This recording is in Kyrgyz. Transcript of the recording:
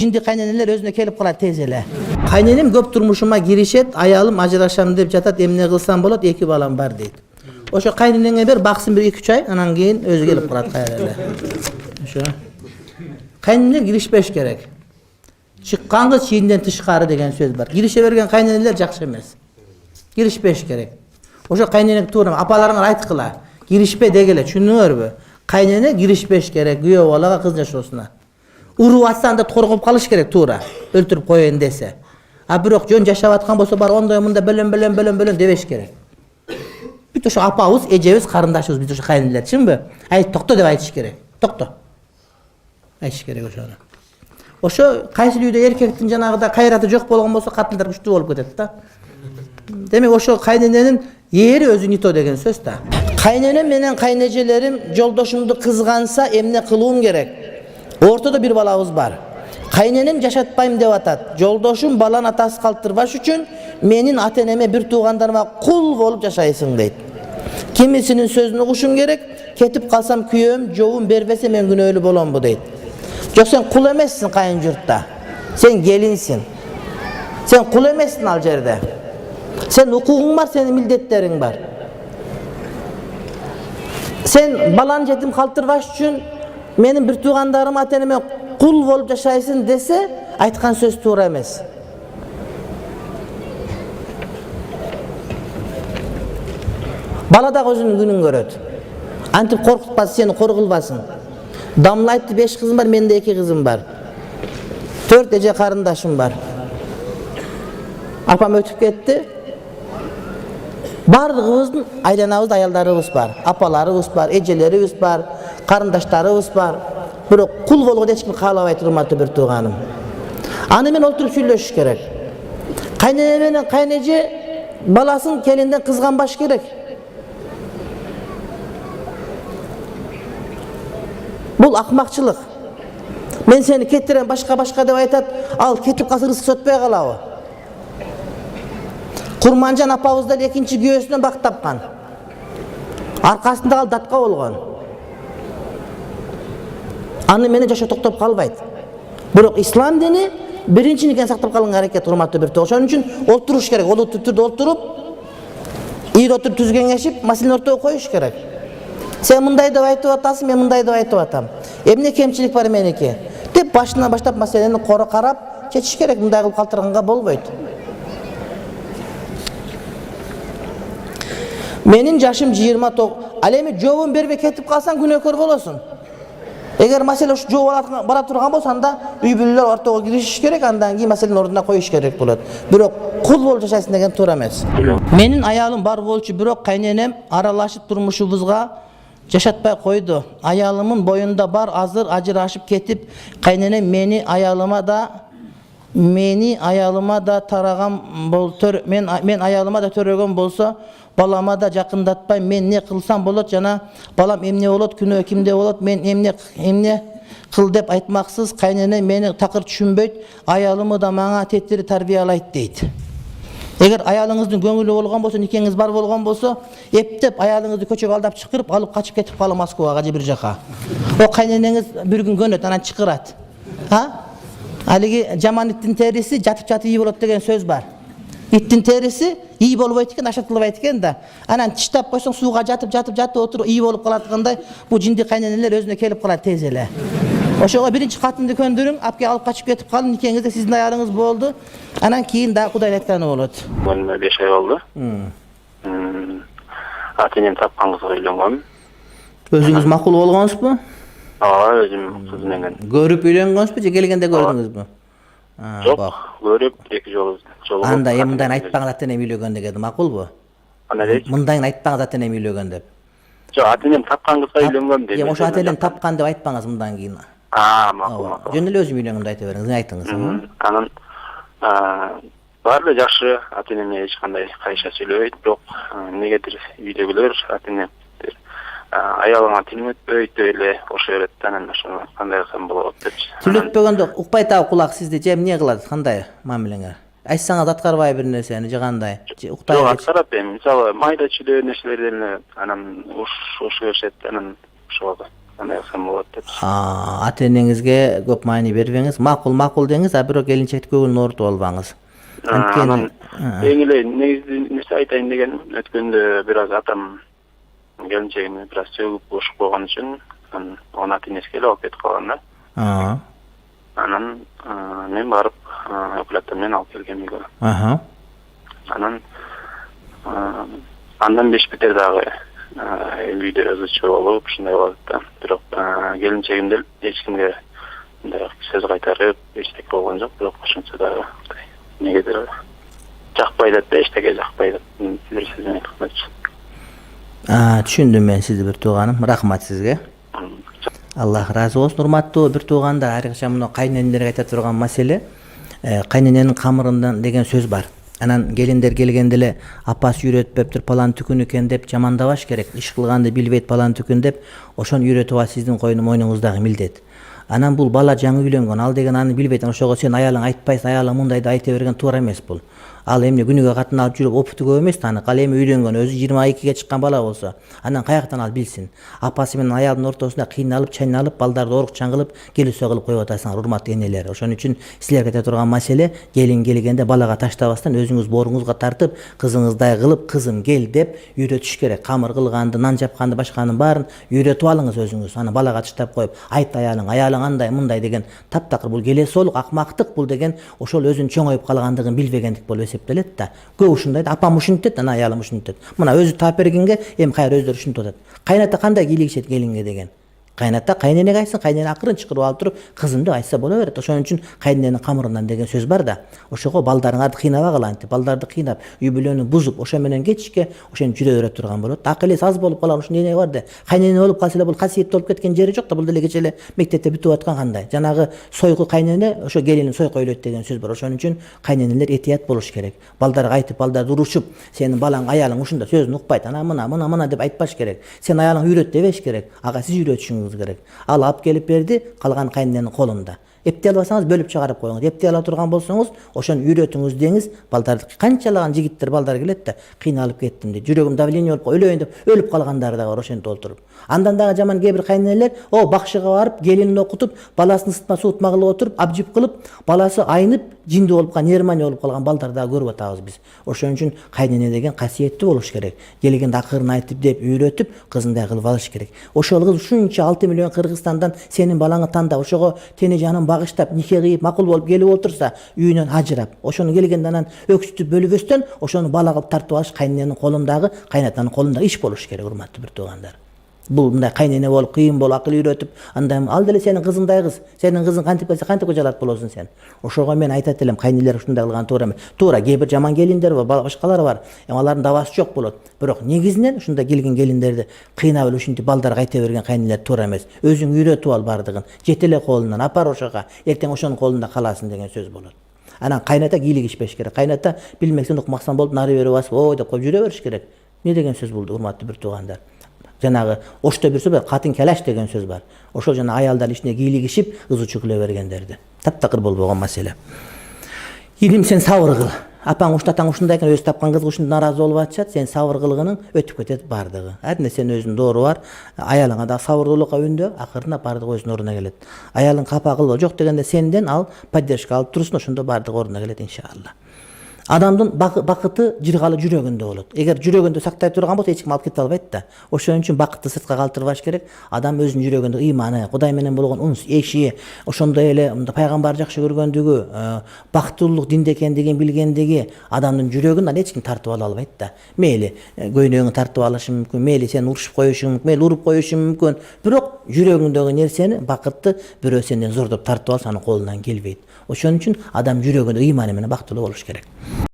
Şimdi kayneneler özüne kelip kalat tez ele. Kaynenem köp turmuşuma girişet, ayalım ajırашam dep jatat, emne kılsam bolat, 2 balam bar deyt. Oşo kaynenenge ber baksın bir 2-3 ay, anan keyin özü kelip kalat kayar ele. Oşo. Kayneneler girişpeş gerek. Çıqqanғы çiğinden tışqarı degen söz var. Girişe bergen kayneneler jakşı emes. Girişpeş gerek. Oşo kaynenek tuğram, apalaryňa aytkıla. Girişpe degele, düşündüňerbi? Kaynene girişpeş gerek, güýe balaga kız yaşosuna. Urup atsan da torgup kalış gerek tuğra. Öldürüp koyun dese. Ha birok jön yaşap atkan bolsa bar onday munda bölön debeş gerek. Bütün şu apabız, ejebis, karındaşыбыз bütün şu kayneneler, çynby? Ay tokto dep aytış gerek. Tokto. Aytış gerek oşonu. Oşo kayсы üýde erkektin janagıda kayraty jok bolgon bolsa katılдар güçlü bolup ketet da. Demek oşo kaynenenin yeri özü nito degen söz da. Kaynenem menen kaynejelerim joldoşumdu kızgansa emne kılığım gerek. Ortada bir balabız bar. Kaynenem jaşatpayım dep atat. Joldoşum balan atası kaltırbaş üçün menin ateneme bir tuğandarıma kul bolup jaşayısın deyt. Kimisinin sözünü kuşum gerek. Ketip kalsam küyöm, jowum berbese men günöylü bolom bu deyt. Jok sen kul emessin kayın jurtta. Sen gelinsin. Sen kul emessin al jerde. Sen hukugun var, senin mildetlerin var. Sen balan jetim kaltırbaş üçün menin bir tuğandarım ateneme kul bolup jaşaysın dese aytkan söz tuğra emes. Bala da özünün günün göröt. Antip korkutmasın, seni korkulmasın. Damla aytdı 5 kızım var, mende 2 kızım var. 4 ece karındaşım var. Apam ötüp ketdi. Barlığımızın aylanabızda ayallarыбыз var. Apalarыбыз var, ejelerибиz var, karındaşlarыбыз var. Birok kul bolgodu hiç kim kalabay turmaty bir tuğanım. Anı men olturup süйлöşüş gerek. Kaynene menen kayneje balasın kelinden kızganbaş gerek. Bul akmakçılık. Men seni kettiren başka dep aytat, al ketip kasırısı sötpey kalabı. Kurmancan apabızdan 2-nji güýösüne bak tapkan. Arkasında al datka bolgon. Anı meni jaşa toktop kalbayt. Birok İslam dini birinci niken saktap kalın hareket hurmatly bir toğ. Şonuň üçin olturuş gerek. Olu türde olturup, ýyr oturup tüzgenleşip, maseleni ortaga koyuş gerek. Sen mınday dep aytyp atasың, men mınday dep aytyp atam. Emne kemçilik bar meniki? Dep başından başlap maseleni kora karap çeçiş gerek. Mınday kılıp kaltırganga bolboýt. Menin jaşım 29. Al emi jowun berbe ketip kalsan günökör bolasun. Eger masele şu jow bara turgan bolsan da üy büllüler ortaga girişiş gerek, andan keyin maseleni orduна koyuş gerek bolat. Birok kul bolup jaşaysın degen tуура emes. Menin ayalım bar bolçu, birok kaynenem aralaşıp turmuşubuzga jaşatpay koydu. Ayalımın boyunda bar azır ajıraşıp ketip kaynenem meni ayalıma da taragan boltör, men ayalıma da törögön bolsa balama da jakyndatpay, men ne kılsam bolat, jana balam emne bolat, күнөө kimde bolat, men emne kıl dep aytmaksız kaynene meni takır düşünböйт, ayalımı da maňa tettiri tarbiýalayt deyt. Eger ayalyňyzdyn göňüli bolgan bolsa, nikeniz bar bolgan bolsa, eptep ayalyňyzdy köçöge aldap çykyryp alıp kaçıp ketip kaly Moskwaga je bir jaka. O kayneneniz bir gün gönöt, anan çykyrat. Ha? Haligi jaman ittin terisi jatyp iyi bolat degen söz bar. İttin terisi iyi bolboýt eken, aşatılıp aytken da. Anan çiштap koysaň suwga jatyp oturup iyi bolup kalatganda bu jindi kayneneler özüne kelip kalat tez ele. Oşoga birinci katyndy köndürüň, apke alıp kaçıp ketip kalın, nikengizde sizdin aýalyňyz boldu. Anan keyin da Hudaý aytkany bolat. Bana 5 ay oldu. Atenem tapkan kızga öýlendim. Özüňiz makul bolgansızby? Özüm kız menen. Görüp öýlengeňizbi, je kelgende gördüňizbi? Jok, görüp 2 jol. Anda mındaýyn aýtpaňyz atenem öýlegen degedi, makulby? Ana deyt? Mındaýyn aýtpaňyz atenem öýlegen dep. Jok, atenem tapkan kızga öýlendim dep. Oşo atenem tapkan dep aýtpaňyz mından keyin. Makul. Jönde özüm öýlendim aýta beriňiz, ne aýtdyňyz? Anan barly jakşı, ateneme hiç kanday kaýşa söýleýt, birok negedir üýdegiler atenem ayalyňa tilmetböýt öyle oşo eretden şonu kanday kılsam bolat dep. Tilmetbegende ukpay taw kulak sizde jem ne kılat, kanday mamileňer? Aýtsaňyz atkarbaý bir nerseni, je kanday? Ukpay atkarap misалы mayda çile neşlerden anan oş görset anan şoga кандай кылсам болот деп. Ата энеңизге көп маани бербеңиз. Макул деңиз, а бирок келинчекти көңүлүн оорутуп албаңыз. Анан эң эле негизги нерсе айтайын дегеним, өткөндө бир аз атам келинчегине бир аз сөгүп бошуп койгон үчүн анын ата энеси келип алып кетип калган да. Анан мен барып өкүлөттөр менен алып келгем үйгө. Анан андан бешбетер дагы үйдө өзүчө болуп ушундай болот да. Бирок келинчегим деле эч кимге мындай сөз кайтарып эчтеке болгон жок, бирок ошончо дагы негедир жакпай да эчтеке жакпай деп бир сөз менен айтканчы. Түшүндүм мен сизди бир тууганым. Рахмат сизге. Аллах разы болсун. Урматтуу бир туугандар, ар качан мына кайненелерге айта турган маселе, кайнененин камырынан деген сөз бар. Анан келиндер келгенде эле апасы үйрөтпөптүр, палан түкүн экен деп жамандабаш керек. Иш кылганды билбейт палан түкүн деп, ошону үйрөтүп алуу сиздин мойнуңуздагы милдет. Анан бул бала жаңы үйлөнгөн, ал деген аны билбейт. Ошого сен аялың айтпайсың, аялың мындайды айта берген туура эмес бул. Ал эмне күнүгө катын алып жүрүп опыту көп эмес танык. Ал эми үйлөнгөн, өзү 22ге чыккан бала болсо, анан каяктан ал билсин? Апасы менен аялдын ортосунда кыйналып, чайналып, балдарды орукчан кылып, келип кылып коюп атасыңар, урматтуу энелер. Ошон үчүн силерге айта турган маселе, келин келгенде балага таштабастан өзүңүз боруңузга тартып, кызыңыздай кылып, кызым кел деп үйрөтүш керек. Камыр кылганды, нан жапканды, башканын баарын үйрөтүп алыңыз өзүңүз. Аны балага таштап коюп, айт аялың андай, мындай деген таптакыр бул келесоолук, акмактык бул деген ошол өзүн чоңоюп калгандыгын билбегендик болуп эсептелет да. Көп ушундай да, апам ушинтет, ана аялым ушинтет. Мына өзү таап бергенге эми кайра өздөрү ушинтип атат. Кайната кандай кийлигишет келинге деген. Кайната кайненеге айтсын, кайнене акырын чакырып алып туруп, кызым деп айтса боло берет. Ошон үчүн кайнененин камырынан деген сөз бар да. Ошого балдарыңарды кыйнабагыла антип, балдарды кыйнап, үй бүлөнү бузуп, ошо менен кечке ошентип жүрө бере турган болот. Акыл эс аз болуп калган ушундай эне бар да. Кайнене болуп калса эле бул касиеттүү болуп кеткен жери жок да. Бул деле кече эле мектепте бүтүп аткан кандай. Жанагы сойку кайнене ошо келинин сойку ойлойт деген сөз бар. Ошон үчүн кайненелер этият болуш керек. Балдарга айтып, балдарды урушуп, сенин балаң, аялың ушунда сөзүн укпайт, ана мына деп айтпаш керек. Сен аялың үйрөт дебеш керек. Ага сиз үйрөтүшүңүз керек. Ал алып келип берди, калган кайнененин колунда. Эптей албасаңыз бөлүп чыгарып коюңуз. Эптей ала турган болсоңуз, ошону үйрөтүңүз деңиз. Балдарды канчалаган жигиттер балдар келет да, кыйналып кеттим дейт. Жүрөгүм давление болуп, өлөйүн деп өлүп калгандар да бар ошентип олтуруп. Андан дагы жаман кээ бир кайненелер, бакшыга барып, келинин окутуп, баласын ысытма суутма кылып отуруп, абжип кылып, баласы айнып, жинди болуп калган, нейромания болуп калган балдар дагы көрүп атабыз биз. Ошон үчүн кайнене деген касиеттүү болуш керек. Келгенде акырын айтып деп үйрөтүп, кызындай кылып алыш керек. Ошол кыз ушунча 6 миллион Кыргызстандан сенин балаңы тандап, ошого тени жанын багыштап, нике кыйып, макул болуп келип отурса, үйүнөн ажырап, ошону келгенде анан өксүтүп бөлүбөстөн, ошону бала кылып тартып алыш кайнененин колундагы, кайнатанын колундагы иш болуш керек, урматтуу бир туугандар. Бул мындай кайнене болуп, кыйын болуп, акыл үйрөтүп, андай ал деле сенин кызыңдай кыз. Сенин кызың кантип келсе, кантип жалат болосуң сен. Ошого мен айтат элем, кайнелер ушундай кылган туура эмес. Туура, кээ бир жаман келиндер бар, башкалар бар. Алардын давасы жок болот. Бирок негизинен ушундай келген келиндерди кыйнап эле ушинтип балдарга айта берген кайнелер туура эмес. Өзүң үйрөтүп ал бардыгын. Жете эле колунан апар ошого. Эртең ошонун колунда каласың деген сөз болот. Анан кайната кийлигишпеш керек. Кайната билмексен укмаксан болуп, нары бери басып, ой деп коюп жүрө бериш керек. Не деген сөз болду, урматтуу бир туугандар? Жанагы ошто бир сөз бар, катын калаш деген сөз бар. Ошол жана аялдар ичине кийлигишип, ызы күлө бергендерди. Таптакыр болбогон маселе. Илим сен сабыр кыл. Апаң уштатаң ушундай экен, өзү тапкан кызга ушундай наразы болуп атышат, сен сабыр кылгының өтүп кетет бардыгы. Әрине сен өзүнүн доору бар. Аялыңа да сабырдуулукка үндө, акырына бардыгы өзүнүн ордуна келет. Аялың капа кылбо, жок дегенде сенден ал поддержка алып турсун, ошондо бардыгы ордуна келет иншалла. Адамдын бакыты жыргалы жүрөгүндө болот. Эгер жүрөгүндө сактай турган болсо эч ким алып кете албайт да. Ошон үчүн бакытты сыртка калтырбаш керек. Адам өзүнүн жүрөгүндө ыйманы, Кудай менен болгон унс, эши, ошондой эле пайгамбар жакшы көргөндүгү, бактылуулук динде экендигин билгендиги адамдын жүрөгүн эч ким тартып ала албайт да. Мейли көйнөгүңдү тартып алышы мүмкүн, мейли сени урушуп коюшу мүмкүн, мейли уруп коюшу мүмкүн. Бирок жүрөгүңдөгү нерсени, бакытты бирөө сенден зордоп тартып алса анын колунан келбейт. Ошон үчүн адам жүрөгүндө ыйманы менен бактылуу болуш керек.